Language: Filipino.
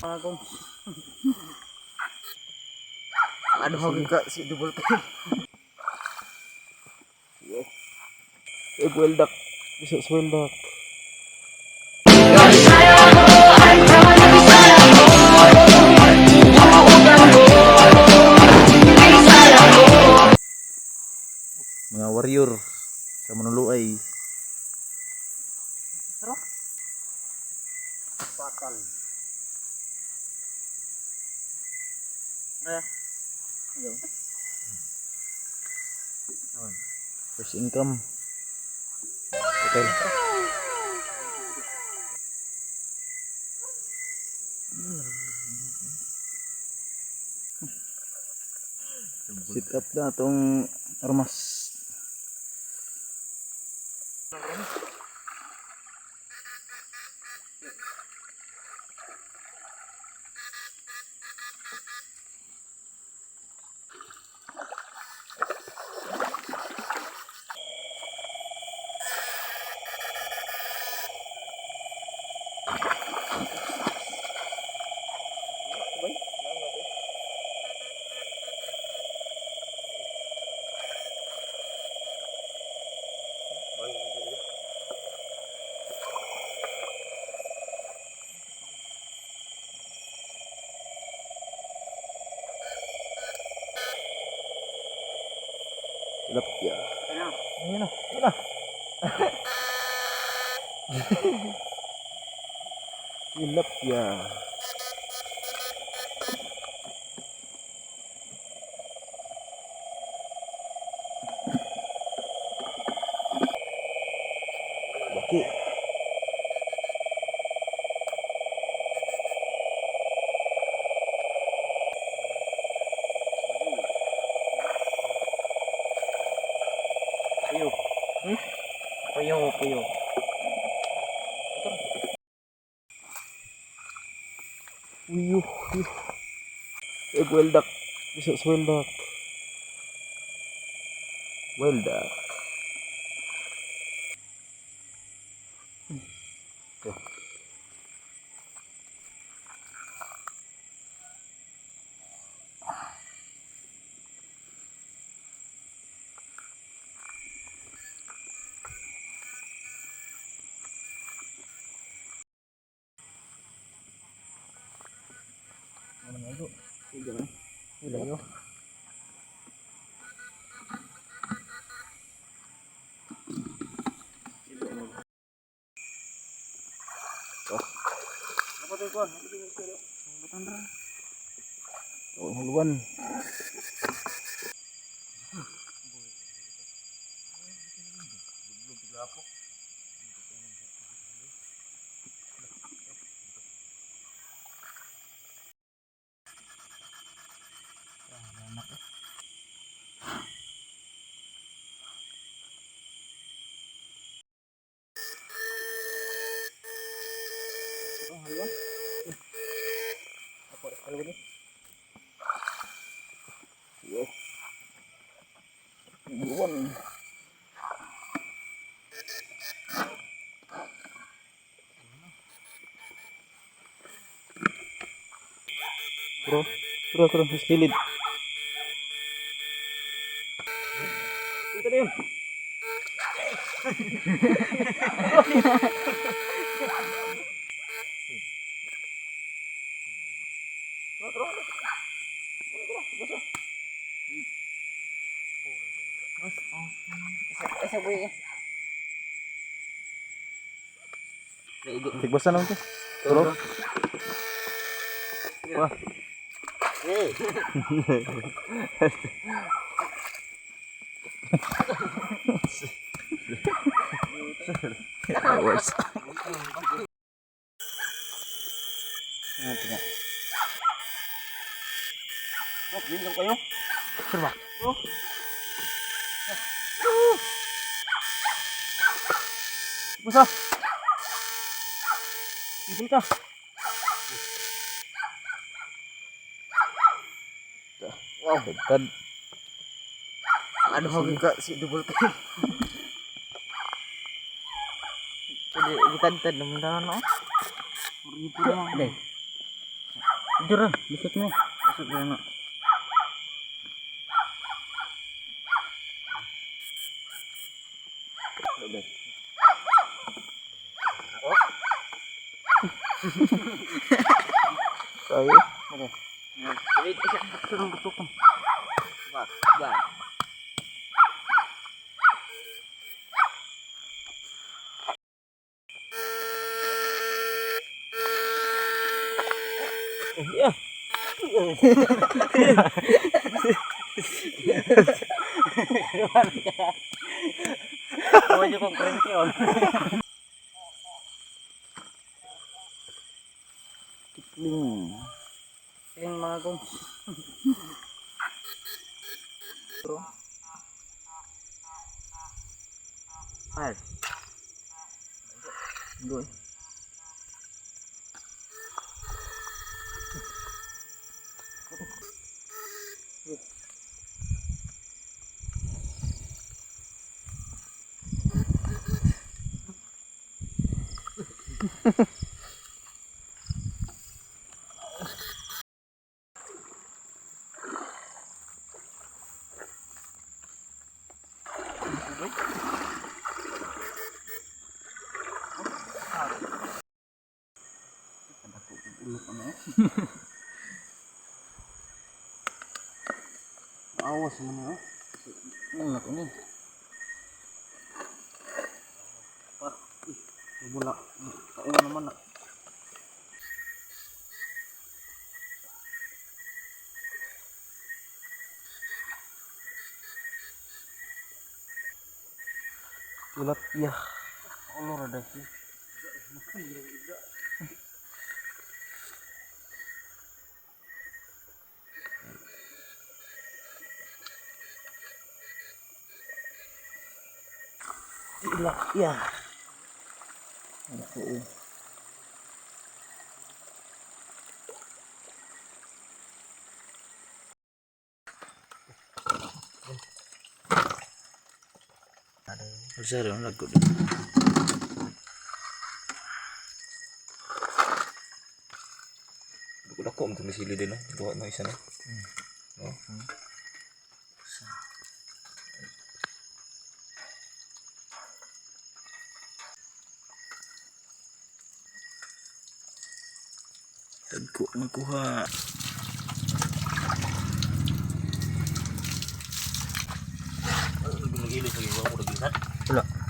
Agong. Ano hagi ka si double kill. Weldak. Bisa weldak. Mga warrior sa Manuluay. Pero fatal. First income. Okay. Sit up na itong armas. Tilapia. Ayan na. Ayan na. Tilapia. Baki. Puyo. Puyo, puyo. Uyuh. Weldak. Bisa weldak. Weldak. Ilayo. Apa tuh kon? Apa tuh? Batandra. Oh, huluan. Ito haluan. Apa haluan ni? Yo. Huluan. Terus pilih. Ito na yun. Esa buhay. Tigbasan lang ito. Tulog. Wah. Awas. Bintang kayo. Serba. Basa. Ibon ka. Wow, tad. Ano hagi ka si double kill. Jadi ditantad naman daw no. Ribu naman. Deh. Jura, bisik mo. Masuk na na. Sayo. Wait, isa. Turun butukan. Bak, bak. Ya. Bawa aja kong keren yun. Yung mga kong. Bro. Ay. Doon. Awas naman Ano ko ni? Wala. Kaya naman na. Tilapia. Allah rada sih. Tilapia. Ako. Besar yang lagu deh. Dako mo sili din no. Duha no isa no. No. Tagko magkuha. Mag-ilis lagi wa ko daghan. Wala.